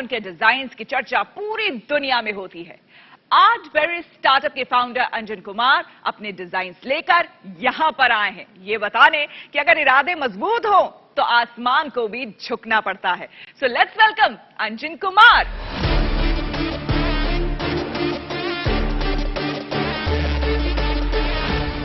उनके डिजाइन्स की चर्चा पूरी दुनिया में होती है। आर्टबेरी स्टार्टअप के फाउंडर अंजन कुमार अपने डिजाइन्स लेकर यहां पर आए हैं, ये बताने कि अगर इरादे मजबूत हो तो आसमान को भी झुकना पड़ता है। So let's welcome Anjan Kumar.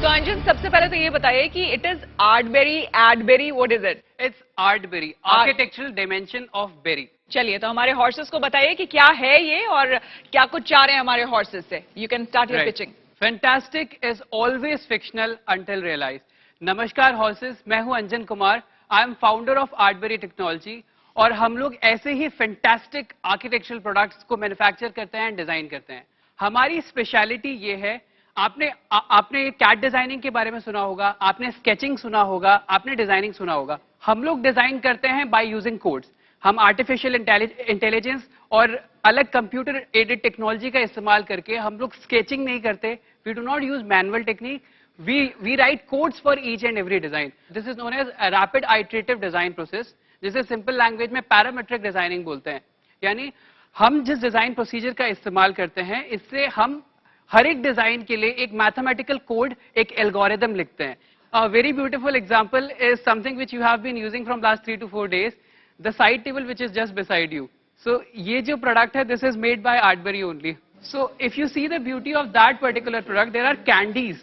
तो अंजन, सबसे पहले तो ये बताइए कि it is Artberry, Adberry, what is it? It's Artberry, architectural dimension of berry. चलिए, तो हमारे हॉर्सेस को बताइए कि क्या है ये और क्या कुछ चाह रहे हैं हमारे हॉर्सेस से। You can start your pitching. Fantastic is always fictional until realise. नमस्कार हॉर्सेस, मैं हूं Anjan Kumar. I am founder of Artberry technology और हम लोग ऐसे ही फैंटास्टिक आर्किटेक्चरल प्रोडक्ट्स को मैन्युफैक्चर करते हैं, डिजाइन करते हैं। हमारी स्पेशलिटी ये है, आपने कैड डिजाइनिंग के बारे में सुना होगा, आपने स्केचिंग सुना होगा, आपने डिजाइनिंग सुना होगा। हम लोग डिजाइन करते हैं बाय यूजिंग कोड्स। हम आर्टिफिशियल इंटेलिजेंस और अलग कंप्यूटर एडेड टेक्नोलॉजी का इस्तेमाल करके हम लोग स्केचिंग नहीं करते। We do not use manual technique, we write codes for each and every design. This is known as rapid iterative design process, जिसे सिंपल लैंग्वेज में पैरामेट्रिक डिजाइनिंग बोलते हैं। यानी हम जिस डिजाइन प्रोसीजर का इस्तेमाल करते हैं, इससे हम हर एक डिजाइन के लिए एक मैथमेटिकल कोड, एक एल्गोरिदम लिखते हैं। A very beautiful example is something which you have been using from last 3 to 4 days, the side table which is just beside you. So ये जो product है, this is made by Artberry only. So if you see the beauty of that particular product, there are candies.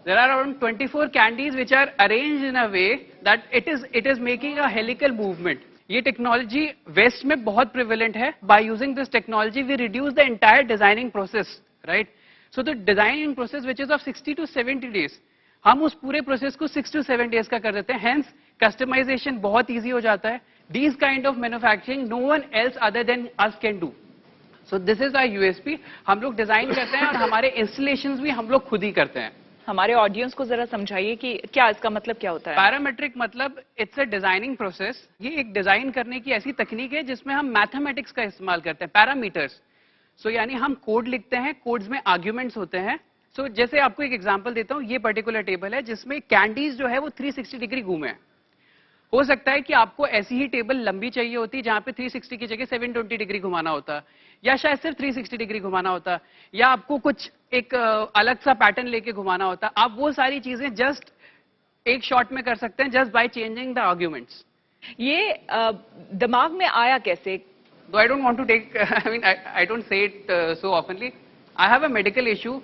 There are around 24 candies which are arranged in a way that it is making a helical movement. ये technology West में बहुत prevalent है. By using this technology, we reduce the entire designing process, right? So the designing process which is of 60 to 70 days, हम उस पूरे process को 6 to 7 days का कर देते हैं। हेंस कस्टमाइजेशन बहुत इजी हो जाता है। This kind of manufacturing no one else other than us can do. So this is our USP. हम लोग डिजाइन करते हैं और हमारे इंस्टॉलेशंस भी हम लोग खुद ही करते हैं। हमारे ऑडियंस को जरा समझाइए कि क्या इसका मतलब क्या होता है। पैरामेट्रिक मतलब इट्स अ डिजाइनिंग प्रोसेस। ये एक डिजाइन करने की ऐसी तकनीक है जिसमें हम मैथमेटिक्स का इस्तेमाल करते हैं, पैरामीटर्स। सो यानी हम कोड लिखते हैं, कोड्स में आर्ग्यूमेंट्स होते हैं। सो जैसे आपको एक एग्जांपल देता हूं, ये पर्टिकुलर टेबल है जिसमें कैंडीज जो है वो 360 डिग्री घूमे हैं। हो सकता है कि आपको ऐसी ही टेबल लंबी चाहिए होती जहां पे 360 की जगह 720 डिग्री घुमाना होता, या शायद सिर्फ 360 डिग्री घुमाना होता, या आपको कुछ एक अलग सा पैटर्न लेके घुमाना होता। आप वो सारी चीजें जस्ट एक शॉट में कर सकते हैं, just by changing the arguments. ये दिमाग में आया कैसे? I don't want to take, I don't say it so oftenly. I have a medical issue.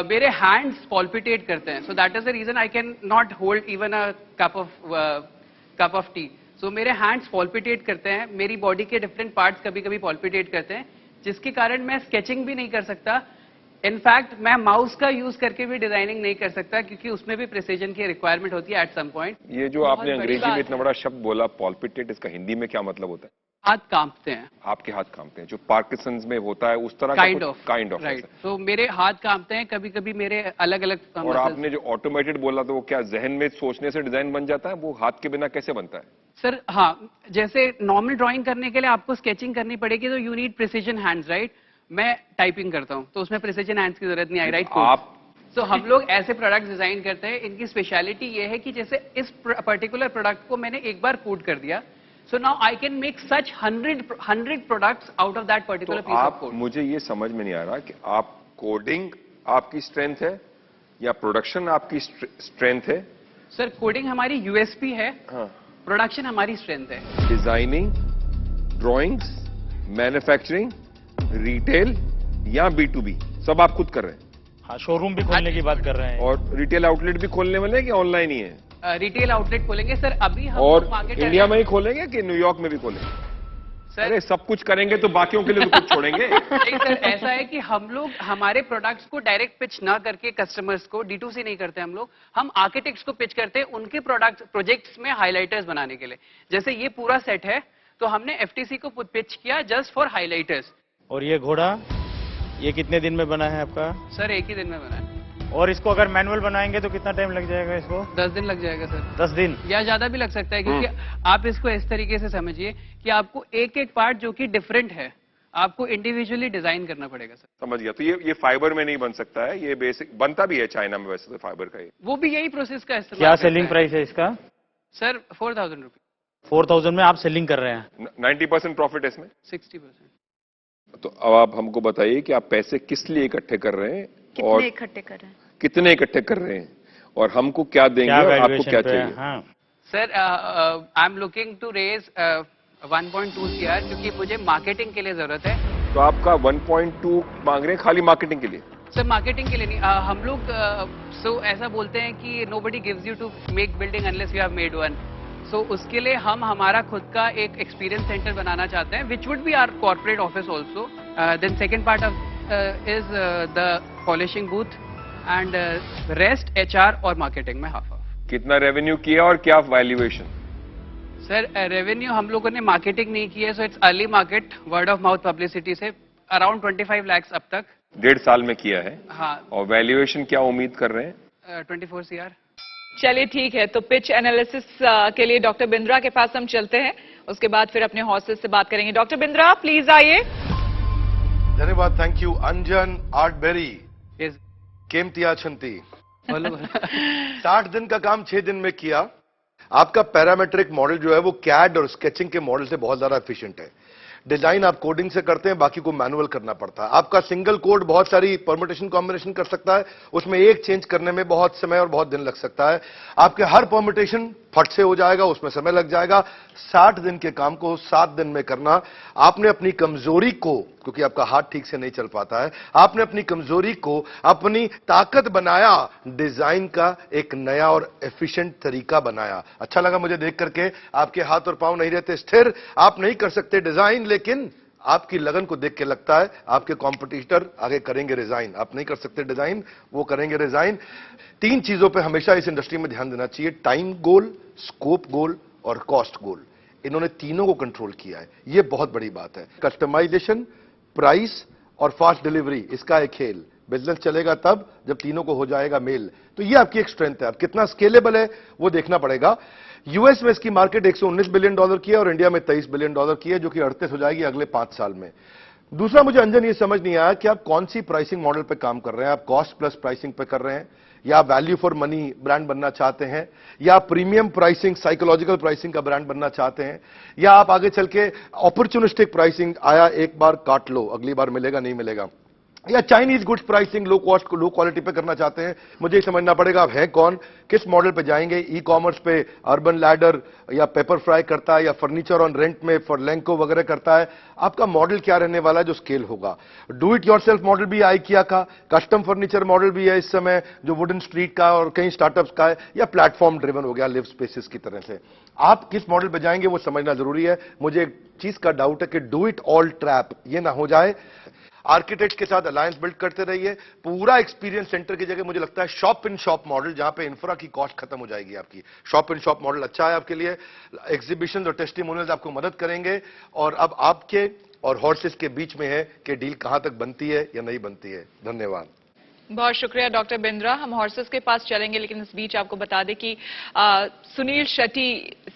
मेरे हैंड्स पॉल्पिटेट करते हैं, so that is the reason I can not hold even a cup of tea. So मेरे hands palpitate करते हैं, मेरी body के different parts कभी कभी पॉल्पिटेट करते हैं, जिसके कारण मैं स्केचिंग भी नहीं कर सकता। इनफैक्ट मैं माउस का यूज करके भी डिजाइनिंग नहीं कर सकता, क्योंकि उसमें भी प्रिसीजन की रिक्वायरमेंट होती है एट सम पॉइंट। ये जो आपने अंग्रेजी में इतना बड़ा शब्द बोला पॉल्पिटेट, इसका हिंदी में क्या मतलब होता है? हाथ कांपते हैं। आपके हाथ कांपते हैं, जो पार्किंसंस में होता है उस तरह काइंड ऑफ राइट। तो मेरे हाथ कांपते हैं, कभी कभी मेरे अलग अलग। और आपने जो ऑटोमेटेड बोला, तो वो क्या जहन में सोचने से डिजाइन बन जाता है? वो हाथ के बिना कैसे बनता है? सर हाँ, जैसे नॉर्मल ड्राइंग करने के लिए आपको स्केचिंग करनी पड़ेगी, तो you need precision hands, right? मैं टाइपिंग करता हूँ तो उसमें प्रिसीजन हैंड्स की जरूरत नहीं आई, राइट? आप तो हम लोग ऐसे प्रोडक्ट डिजाइन करते हैं। इनकी स्पेशलिटी ये है कि जैसे इस पर्टिकुलर प्रोडक्ट को मैंने एक बार कोड कर दिया, so now I can make such 100 products out of that particular piece of code. मुझे ये समझ में नहीं आ रहा कि आप कोडिंग आपकी स्ट्रेंथ है या प्रोडक्शन आपकी स्ट्रेंथ है? सर कोडिंग हमारी यूएसपी है, हाँ। प्रोडक्शन हमारी स्ट्रेंथ है। डिजाइनिंग, ड्राइंग्स, मैन्युफैक्चरिंग, रिटेल या B2B सब आप खुद कर रहे हैं? हाँ, शोरूम भी खोलने की बात कर रहे हैं। और रिटेल आउटलेट भी खोलने वाले हैं कि ऑनलाइन ही है? रिटेल आउटलेट खोलेंगे सर, अभी हम और मार्केट इंडिया में ही खोलेंगे कि न्यूयॉर्क में भी खोलेंगे? सर अरे सब कुछ करेंगे तो बाकियों के लिए भी कुछ छोड़ेंगे? नहीं सर, ऐसा है कि हम लोग हमारे प्रोडक्ट्स को डायरेक्ट पिच ना करके कस्टमर्स को D2C नहीं करते हम आर्किटेक्ट्स को पिच करते हैं उनके प्रोजेक्ट्स में हाइलाइटर्स बनाने के लिए। जैसे ये पूरा सेट है, तो हमने FTC को पिच किया जस्ट फॉर हाइलाइटर्स। और ये घोड़ा, ये कितने दिन में बना है आपका? सर 1 ही दिन में बना है। और इसको अगर मैनुअल बनाएंगे तो कितना टाइम लग जाएगा इसको? 10 दिन लग जाएगा सर। 10 दिन या ज्यादा भी लग सकता है, क्योंकि आप इसको इस तरीके से समझिए कि आपको एक एक पार्ट जो कि डिफरेंट है, आपको इंडिविजुअली डिजाइन करना पड़ेगा सर। समझ गया। तो ये फाइबर में नहीं बन सकता है, ये बेसिक बनता भी है चाइना में वैसे तो फाइबर का। वो भी यही प्रोसेस का इस्तेमाल। क्या सेलिंग प्राइस है इसका? Sir 4000 rupees. 4000 में आप सेलिंग कर रहे हैं। 90% प्रॉफिट है इसमें। 60%। तो अब आप हमको बताइए कि आप पैसे किस लिए इकट्ठे कर रहे हैं और कितने इकट्ठे कर रहे हैं? कितने इकट्ठे कर रहे हैं और हमको क्या देंगे क्या और आपको वैल्यूएशन क्या पे चाहिए। हाँ sir I am looking to raise 1.2 CR क्योंकि मुझे मार्केटिंग के लिए जरूरत है। तो आपका 1.2 मांग रहे हैं खाली मार्केटिंग के लिए। सर मार्केटिंग के लिए नहीं, हम लोग ऐसा बोलते हैं कि nobody gives you to make building unless you have made one. So उसके लिए हम हमारा खुद का एक एक्सपीरियंस सेंटर बनाना चाहते हैं which would be our corporate office also. Then second part of is the polishing booth and rest HR और मार्केटिंग में हाफ हाफ। कितना रेवेन्यू किया और क्या वैल्यूएशन। सर रेवेन्यू हम लोगों ने मार्केटिंग नहीं की है, so it's early market word of mouth publicity से अराउंड 25 lakhs अब तक। 1.5 साल में किया है। हाँ। और वैल्यूएशन क्या उम्मीद कर रहे हैं। 24 CR। चलिए ठीक है, तो पिच एनालिसिस के लिए डॉक्टर बिंद्रा के पास हम चलते हैं, उसके बाद फिर अपने हॉर्सेस से बात करेंगे। डॉक्टर बिंद्रा प्लीज आइए। धन्यवाद, thank you. Anjan Artberry Yes. केमतिया छंती। बोलो बोलो। 60 दिन का काम 6 दिन में किया। आपका पैरामेट्रिक मॉडल जो है वो कैड और स्केचिंग के मॉडल से बहुत ज्यादा एफिशिएंट है। डिजाइन आप कोडिंग से करते हैं, बाकी को मैनुअल करना पड़ता है। आपका सिंगल कोड बहुत सारी परम्यूटेशन कॉम्बिनेशन कर सकता है, उसमें एक चेंज करने में बहुत समय और बहुत दिन लग सकता है। आपके हर परम्यूटेशन फट से हो जाएगा, उसमें समय लग जाएगा। 60 दिन के काम को 7 दिन में करना। आपने अपनी कमजोरी को, क्योंकि आपका हाथ ठीक से नहीं चल पाता है, आपने अपनी कमजोरी को अपनी ताकत बनाया, डिजाइन का एक नया और एफिशिएंट तरीका बनाया। अच्छा लगा मुझे देख करके। आपके हाथ और पांव नहीं रहते स्थिर, आप नहीं कर सकते डिजाइन, लेकिन आपकी लगन को देख के लगता है आपके कॉम्पिटिटर आगे करेंगे रिजाइन। आप नहीं कर सकते डिजाइन, वो करेंगे रिजाइन। 3 चीजों पे हमेशा इस इंडस्ट्री में ध्यान देना चाहिए, टाइम गोल, स्कोप गोल और कॉस्ट गोल। इन्होंने तीनों को कंट्रोल किया है, ये बहुत बड़ी बात है। कस्टमाइजेशन, प्राइस और फास्ट डिलीवरी, इसका एक खेल। बिजनेस चलेगा तब जब तीनों को हो जाएगा मेल। तो ये आपकी एक स्ट्रेंथ है। अब कितना स्केलेबल है वो देखना पड़ेगा। यूएस में इसकी मार्केट $119 बिलियन की है और इंडिया में $23 बिलियन की है, जो कि 38 हो जाएगी अगले 5 साल में। दूसरा, मुझे अंजन ये समझ नहीं आया कि आप कौन सी प्राइसिंग मॉडल पे काम कर रहे हैं। आप कॉस्ट प्लस प्राइसिंग पे कर रहे हैं, या वैल्यू फॉर मनी ब्रांड बनना चाहते हैं, या प्रीमियम प्राइसिंग साइकोलॉजिकल प्राइसिंग का ब्रांड बनना चाहते हैं, या आप आगे चल के अपॉर्चुनिस्टिक प्राइसिंग, आया एक बार काट लो अगली बार मिलेगा नहीं मिलेगा, या Chinese goods pricing low cost low quality पे करना चाहते हैं। मुझे ये समझना पड़ेगा आप है कौन, किस मॉडल पे जाएंगे। ई कॉमर्स पे अर्बन लैडर या पेपर फ्राई करता है, या फर्नीचर ऑन रेंट में फॉरलैंको वगैरह करता है। आपका मॉडल क्या रहने वाला है जो स्केल होगा। डू इट योरसेल्फ मॉडल भी है IKEA का, कस्टम फर्नीचर मॉडल भी है इस समय जो वुडन स्ट्रीट का और कई स्टार्टअप्स का है, या प्लेटफॉर्म ड्रिवन हो गया लिव स्पेसिस की तरह से। आप किस मॉडल पे जाएंगे वो समझना जरूरी है। मुझे एक चीज का डाउट है कि डू इट ऑल ट्रैप ये ना हो जाए। आर्किटेक्ट के साथ अलायंस बिल्ड करते रहिए। पूरा एक्सपीरियंस सेंटर की जगह मुझे लगता है शॉप इन शॉप मॉडल, जहां पे इंफ्रा की कॉस्ट खत्म हो जाएगी आपकी। शॉप इन शॉप मॉडल अच्छा है आपके लिए। एग्जीबिशन और टेस्टिमोनियल्स आपको मदद करेंगे। और अब आपके और हॉर्सेस के बीच में है कि डील कहां तक बनती है या नहीं बनती है। धन्यवाद। बहुत शुक्रिया डॉक्टर बिंद्रा। हम हॉर्सेस के पास चलेंगे, लेकिन इस बीच आपको बता दें कि सुनील शेट्टी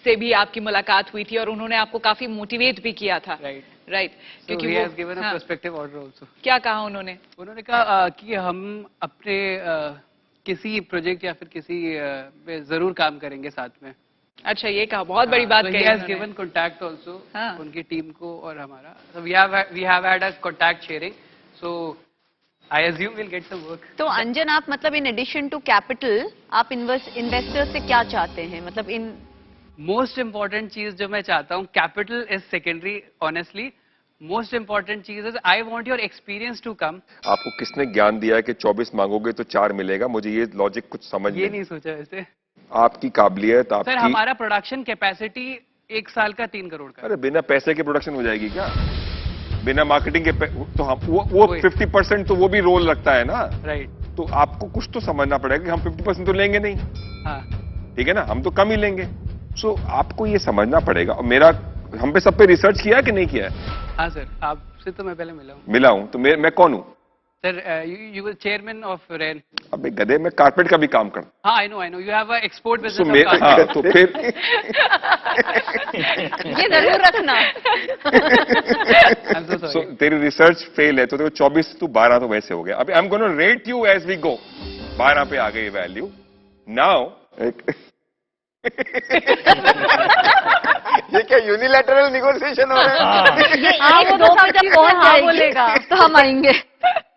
से भी आपकी मुलाकात हुई थी और उन्होंने आपको काफी मोटिवेट भी किया था। राइट, क्योंकि he has given a prospective order also. क्या कहा उन्होंने? उन्होंने कहा कि हम अपने किसी प्रोजेक्ट या फिर किसी पे जरूर काम करेंगे साथ में। अच्छा, ये कहा, बहुत बड़ी बात कही। he has given contact also उनकी टीम को और हमारा। So we have had a contact sharing. So I assume we'll get some work. तो अंजन, आप मतलब इन एडिशन टू कैपिटल आप इन्वेस्टर से क्या चाहते हैं? मतलब इन मोस्ट इंपॉर्टेंट चीज जो मैं चाहता हूँ, capital is secondary honestly. Most important चीज is I want your experience to come. आपको किसने ज्ञान दिया है कि 24 मांगोगे तो 4 मिलेगा? मुझे ये लॉजिक कुछ समझ ये नहीं सोचा वैसे। आपकी काबिलियत, सर आपकी हमारा प्रोडक्शन कैपेसिटी 1 साल का 3 करोड़ का। अरे बिना पैसे के प्रोडक्शन हो जाएगी क्या? बिना मार्केटिंग के तो हम वो 50% तो वो भी रोल रखता है ना। राइट। तो आपको कुछ तो समझना पड़ेगा कि हम 50% तो लेंगे नहीं। हाँ ठीक है ना, हम तो कम ही लेंगे। सो आपको ये समझना पड़ेगा। और मेरा हम पे सब पे रिसर्च किया है कि नहीं किया है? हाँ सर, आपसे तो मैं पहले मिला हूं तो मैं कौन हूं? Sir you were chairman of rain. अबे गधे, मैं कारपेट का भी काम करता हूं। हाँ I know you have a export तो बिजनेस। तो फिर ये जरूर रखना। so, तेरी रिसर्च फेल है तो देखो 24 to 12 तो वैसे हो गया। अभी I am gonna rate you as we go. 12 पे आ गई वैल्यू। नाउ ये क्या यूनिलैटरल निगोशिएशन हो रहा है? ये एक दो पे जब पहुंच जाएगी बोलेगा तो हम आएंगे।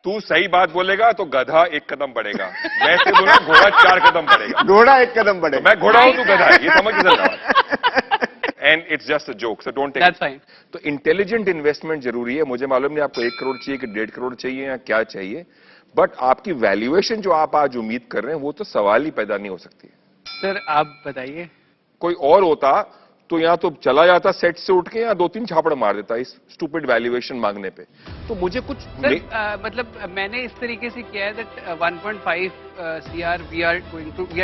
तू सही बात बोलेगा तो गधा एक कदम बढ़ेगा, मैं से बोला घोड़ा 4 कदम बढ़ेगा। घोड़ा एक कदम बढ़े। मैं घोड़ा हूं, तू गधा है, ये समझ के चल रहा है। And it's just a joke, so don't take That's fine. तो इंटेलिजेंट इन्वेस्टमेंट जरूरी है। मुझे मालूम नहीं आपको 1 करोड़ चाहिए कि 1.5 करोड़ चाहिए या क्या चाहिए, बट आपकी वैल्यूएशन जो आप आज उम्मीद कर रहे हैं वो तो सवाल ही पैदा नहीं हो सकती है। सर आप बताइए। कोई और होता तो या तो चला जाता सेट से उठ के या 2-3 झापड़ मार देता इस स्टूपिड वैल्यूएशन मांगने पे। तो मुझे कुछ सर मतलब मैंने इस तरीके से किया है that 1.5 CR we are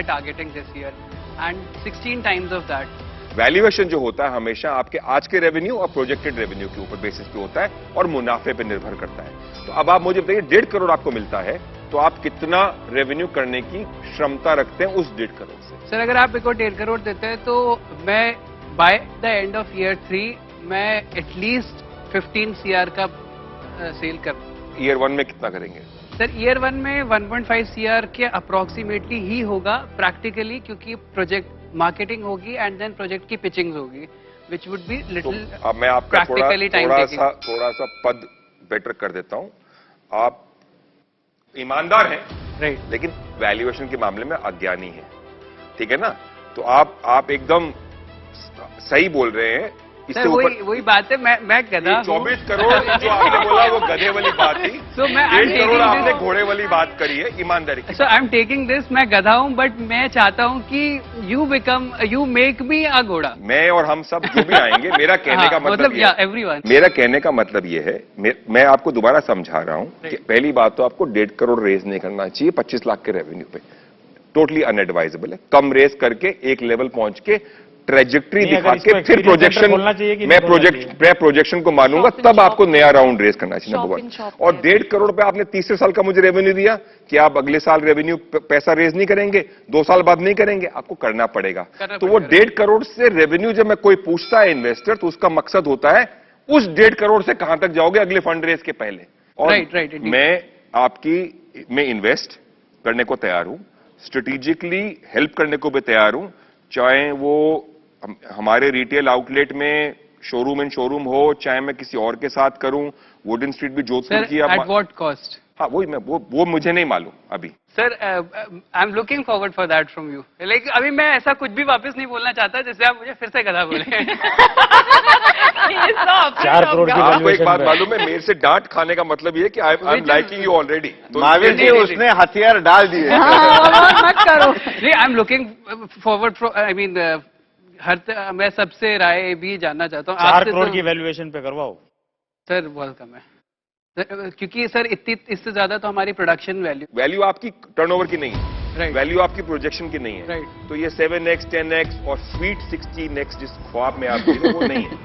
targeting this year and 16 times of that. Valuation जो होता है हमेशा आपके आज के रेवेन्यू और प्रोजेक्टेड रेवेन्यू के ऊपर बेसिस पे होता है और मुनाफे पे निर्भर करता है। तो अब आप मुझे बताइए 1.5 करोड़ आपको मिलता है तो आप कितना रेवेन्यू करने की क्षमता रखते हैं उस 1.5 करोड़ से? सर अगर आप एक और 1.5 करोड़ देते हैं तो मैं by the end of year 3 मैं एटलीस्ट 15 CR का सेल कर। ईयर 1 में कितना करेंगे? सर ईयर 1 में 1.5 CR के अप्रोक्सीमेटली ही होगा प्रैक्टिकली, क्योंकि प्रोजेक्ट मार्केटिंग होगी एंड देन प्रोजेक्ट की पिचिंग होगी विच वुड बी लिटिल। अब मैं आपका practically time थोड़ा सा पद बेटर कर देता हूं। आप ईमानदार हैं, राइट, लेकिन वैल्यूएशन के मामले में अज्ञानी हैं, ठीक है ना? तो आप एकदम सही बोल रहे हैं। सर वही बात है, मैं गधा हूं। 24 करोड़ जो आपने बोला वो गधे वाली बात थी। So, मैं 1.5 करोड़ आपने घोड़े वाली बात करी है, ईमानदारी की। सो आई एम टेकिंग दिस, मैं गधा हूं बट मैं चाहता हूं कि यू मेक मी अ घोड़ा। मैं और हम सब जो भी आएंगे, मेरा कहने का मतलब ये है, एवरीवन, मेरा कहने का मतलब ये है, मैं आपको दोबारा समझा रहा हूं कि पहली बात तो आपको 1.5 करोड़ रेज नहीं करना चाहिए 25 लाख के रेवेन्यू पे। टोटली अनएडवाइजेबल है। कम रेज करके एक लेवल पहुंच के ट्रेजेक्ट्री दिखा के फिर प्रोजेक्शन, मैं प्रोजेक्शन को मानूंगा, तब आपको नया राउंड रेज करना चाहिए, नंबर 1। और 1.5 करोड़ पे आपने तीसरे साल का मुझे रेवेन्यू दिया कि आप अगले साल रेवेन्यू पैसा रेज नहीं करेंगे, 2 साल बाद नहीं करेंगे, आपको करना पड़ेगा। तो वो 1.5 करोड़ से रेवेन्यू जब मैं कोई पूछता है इन्वेस्टर, तो उसका मकसद होता है उस 1.5 करोड़ से कहां तक जाओगे अगले फंड रेज के पहले। और मैं इन्वेस्ट करने को तैयार हूं, स्ट्रेटेजिकली हेल्प करने को भी तैयार हूं, चाहे वो हमारे रिटेल आउटलेट में शोरूम इन शोरूम हो, चाहे मैं किसी और के साथ करूं, वुडन स्ट्रीट भी जोधपुर की। At what cost? हाँ वो मुझे नहीं मालूम अभी। Sir I am looking forward for that from you. लेकिन अभी मैं ऐसा कुछ भी वापस नहीं बोलना चाहता जिससे आप मुझे फिर से गधा बोले। 4 करोड़ की आपको एक वैल्यूएशन बात पे। मालूम है, मेरे से डांट खाने का मतलब ये है कि I am liking you already. Mahavir ji उसने हथियार डाल दिए। मत करो। नहीं, I am looking forward from, I mean मैं सबसे राय भी जानना चाहता हूँ। 4 करोड़ की वैल्यूएशन पे करवाओ सर, बहुत कम है सर, क्योंकि सर इससे ज्यादा तो हमारी प्रोडक्शन वैल्यू आपकी टर्नओवर की नहीं है, राइट, वैल्यू आपकी प्रोजेक्शन की नहीं है, राइट। तो ये 7x 10x और स्वीट 16x जिस ख्वाब में आप जी रहे हैं, वो नहीं है।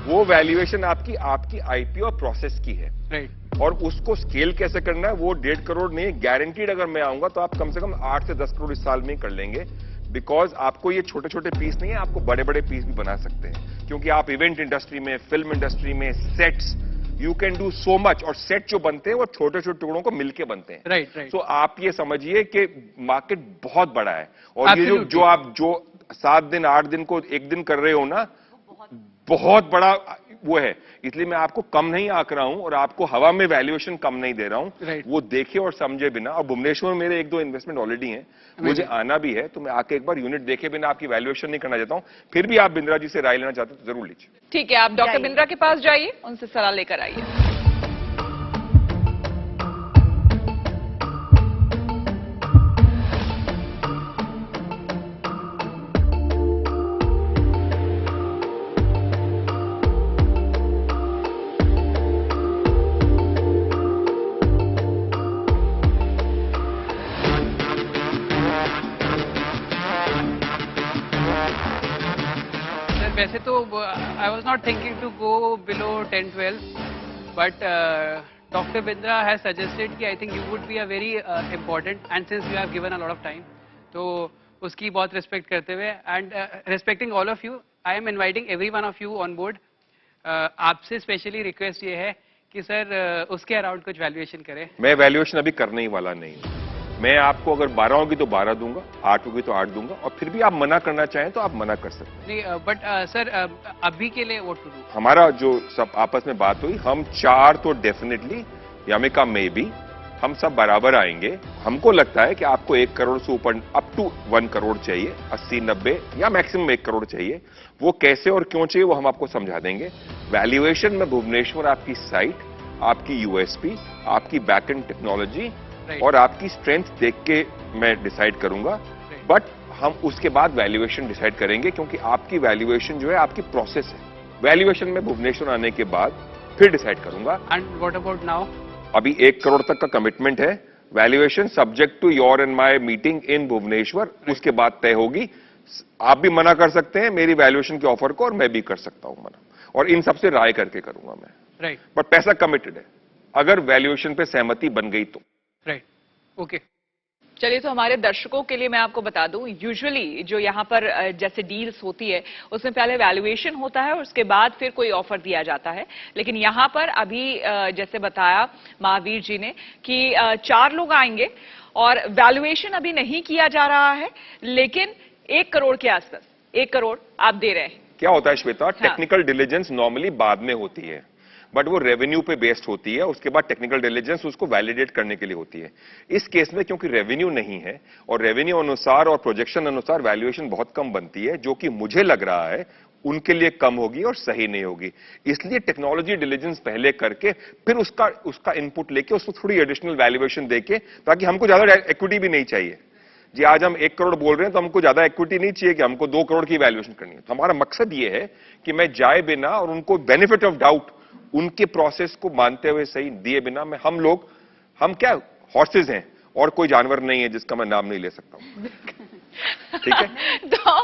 वो वैल्यूएशन आपकी आईपी और प्रोसेस की है, राइट। और उसको स्केल कैसे करना है वो 1.5 करोड़ नहीं, गारंटीड अगर मैं आऊंगा तो आप कम से कम 8 से 10 करोड़ इस साल में ही कर लेंगे। बिकॉज आपको ये छोटे छोटे पीस नहीं है, आपको बड़े बड़े पीस भी बना सकते हैं, क्योंकि आप इवेंट इंडस्ट्री में, फिल्म इंडस्ट्री में, sets, you can do so much. और सेट जो बनते हैं वो छोटे छोटे टुकड़ों को मिलके बनते हैं, राइट, राइट। तो आप ये समझिए कि मार्केट बहुत बड़ा है। और ये जो आप 7 दिन 8 दिन को एक दिन कर रहे हो ना, बहुत बड़ा वो है। इसलिए मैं आपको कम नहीं आंक रहा हूं और आपको हवा में वैल्यूएशन कम नहीं दे रहा हूं, Right. वो देखे और समझे बिना। और भुवनेश्वर में मेरे 1-2 इन्वेस्टमेंट ऑलरेडी हैं, मुझे आना भी है, तो मैं आके एक बार यूनिट देखे बिना आपकी वैल्यूएशन नहीं करना चाहता हूं। फिर भी आप बिंद्रा जी से राय लेना चाहते तो जरूर लीजिए। ठीक है, आप डॉक्टर बिंद्रा के पास जाइए, उनसे सलाह लेकर आइए। वैसे तो I was not thinking to go below 10-12, but doctor Bindra has suggested कि I think you would be a very important, and since you have given a lot of time, तो उसकी बहुत रिस्पेक्ट करते हुए and respecting all of you, I am inviting every one of you on board. आपसे specially request ये है कि sir उसके अराउंड कुछ वैल्यूएशन करें। मैं वैल्यूएशन अभी करने ही वाला नहीं हूं। मैं आपको अगर 12 होगी तो 12 दूंगा, 8 होगी तो 8 दूंगा, और फिर भी आप मना करना चाहें तो आप मना कर सकते हैं। नहीं बट सर अभी के लिए व्हाट टू डू? हमारा जो सब आपस में बात हुई, हम 4 तो डेफिनेटली, यामिका में भी हम सब बराबर आएंगे। हमको लगता है कि आपको 1 करोड़ से ऊपर अप टू 1 करोड़ चाहिए, 80-90 या मैक्सिमम 1 करोड़ चाहिए। वो कैसे और क्यों चाहिए वो हम आपको समझा देंगे। वैल्यूएशन में भुवनेश्वर आपकी साइट, आपकी यूएसपी, आपकी बैकएंड टेक्नोलॉजी और आपकी स्ट्रेंथ देख के मैं डिसाइड करूंगा, बट हम उसके बाद वैल्यूएशन डिसाइड करेंगे, क्योंकि आपकी वैल्यूएशन जो है आपकी प्रोसेस है। वैल्यूएशन में भुवनेश्वर आने के बाद फिर डिसाइड करूंगा। And what about now? अभी 1 करोड़ तक का कमिटमेंट है। Valuation subject to your and my meeting in Bhubaneswar, उसके बाद तय होगी। आप भी मना कर सकते हैं मेरी वैल्यूएशन के ऑफर को, और मैं भी कर सकता हूं मना, और इन सबसे राय करके करूंगा मैं। राइट। बट पैसा कमिटेड है, अगर वैल्यूएशन पे सहमति बन गई तो। Right, okay. चलिए, तो हमारे दर्शकों के लिए मैं आपको बता दूं, यूजुअली जो यहाँ पर जैसे डील्स होती है उसमें पहले वैल्यूएशन होता है और उसके बाद फिर कोई ऑफर दिया जाता है। लेकिन यहाँ पर अभी जैसे बताया महावीर जी ने कि 4 लोग आएंगे और वैल्यूएशन अभी नहीं किया जा रहा है, लेकिन 1 करोड़ के आसपास, 1 करोड़ आप दे रहे हैं। क्या होता है श्वेता, टेक्निकल डिलीजेंस नॉर्मली बाद में होती है, बट वो रेवेन्यू पे बेस्ड होती है। उसके बाद टेक्निकल डिलीजेंस उसको वैलिडेट करने के लिए होती है। इस केस में क्योंकि रेवेन्यू नहीं है और रेवेन्यू अनुसार और प्रोजेक्शन अनुसार वैल्यूएशन बहुत कम बनती है, जो कि मुझे लग रहा है उनके लिए कम होगी और सही नहीं होगी। इसलिए टेक्नोलॉजी डिलीजेंस पहले करके फिर उसका इनपुट लेके उसको थोड़ी एडिशनल वैल्यूएशन देके, ताकि हमको ज्यादा इक्विटी भी नहीं चाहिए। जी, आज हम 1 करोड़ बोल रहे हैं तो हमको ज्यादा इक्विटी नहीं चाहिए कि हमको 2 करोड़ की वैल्यूएशन करनी है। तो हमारा मकसद ये है कि मैं जाए बिना और उनको बेनिफिट ऑफ डाउट, उनके प्रोसेस को मानते हुए सही दिए बिना, मैं हम क्या हॉर्सेस हैं और कोई जानवर नहीं है जिसका मैं नाम नहीं ले सकता हूं। ठीक है। तो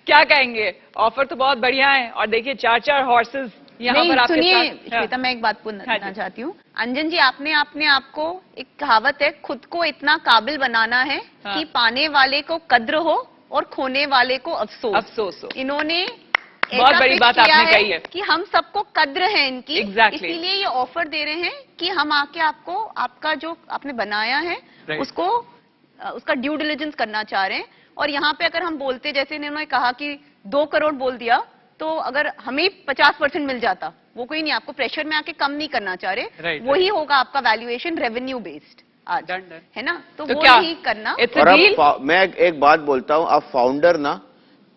क्या कहेंगे, ऑफर तो बहुत बढ़िया है, और देखिए 4 हॉर्सेस यहाँ पर आपके सुनिए साथ। श्वेता, मैं एक बात पूछना जी। चाहती हूँ। अंजन जी, आपने आपको, एक कहावत है, खुद को इतना काबिल बनाना है कि पाने वाले को कद्र हो और खोने वाले को अफसोस। अफसोस हो। इन्होंने बहुत बड़ी बात आपने कही है कि हम सबको कद्र है इनकी। Exactly. इसीलिए ये ऑफर दे रहे हैं कि हम आके आपको, आपका जो आपने बनाया है उसको, उसका ड्यू डिलिजेंस करना चाह रहे हैं। और यहाँ पे अगर हम बोलते, जैसे इन्होंने कहा कि 2 करोड़ बोल दिया, तो अगर हमें 50% मिल जाता, वो कोई नहीं, आपको प्रेशर में आके कम नहीं करना चाह रहे। वही होगा आपका वैल्यूएशन, रेवेन्यू बेस्ड आज, है ना? तो वो नहीं करना। और मैं एक बात बोलता हूँ, आप फाउंडर ना,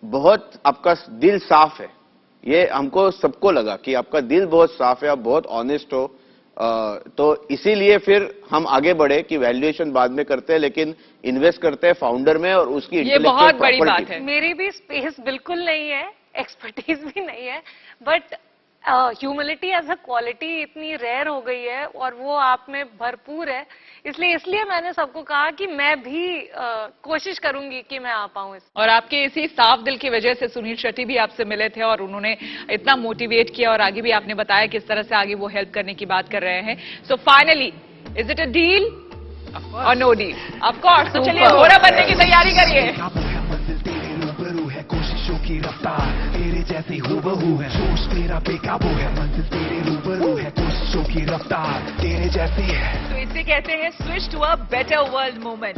बहुत आपका दिल साफ है। ये हमको सबको लगा कि आपका दिल बहुत साफ है, आप बहुत ऑनेस्ट हो। तो इसीलिए फिर हम आगे बढ़े कि वैल्यूएशन बाद में करते हैं, लेकिन इन्वेस्ट करते हैं फाउंडर में और उसकी ये बहुत बड़ी बात है। मेरी भी स्पेस बिल्कुल नहीं है, एक्सपर्टीज भी नहीं है, but humility as a quality इतनी रेयर हो गई है और वो आप में भरपूर है। इसलिए मैंने सबको कहा कि मैं भी कोशिश करूंगी कि मैं आ पाऊं इस। और आपके इसी साफ दिल की वजह से सुनील शेट्टी भी आपसे मिले थे और उन्होंने इतना मोटिवेट किया, और आगे भी आपने बताया किस तरह से आगे वो हेल्प करने की बात कर रहे हैं। So finally, is it a deal और नो डील? Of course. तो चलिए घोड़ा बनने की तैयारी करिए। कोशिशों की रफ्तार तेरे जैसी हूबहू है, जोश तेरा बेकाबू है, मंजिल तेरे रूबरू है, कोशिशों की रफ्तार तेरे जैसी है। तो इसे कहते हैं switch to a better world movement.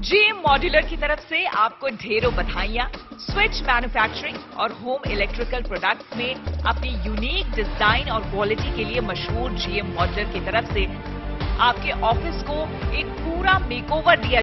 GM modular की तरफ से आपको ढेरों बधाइयां। स्विच मैन्युफैक्चरिंग और होम इलेक्ट्रिकल प्रोडक्ट्स में अपनी यूनिक डिजाइन और क्वालिटी के लिए मशहूर जीएम मॉड्यूलर की तरफ से आपके ऑफिस को एक पूरा मेकओवर दिया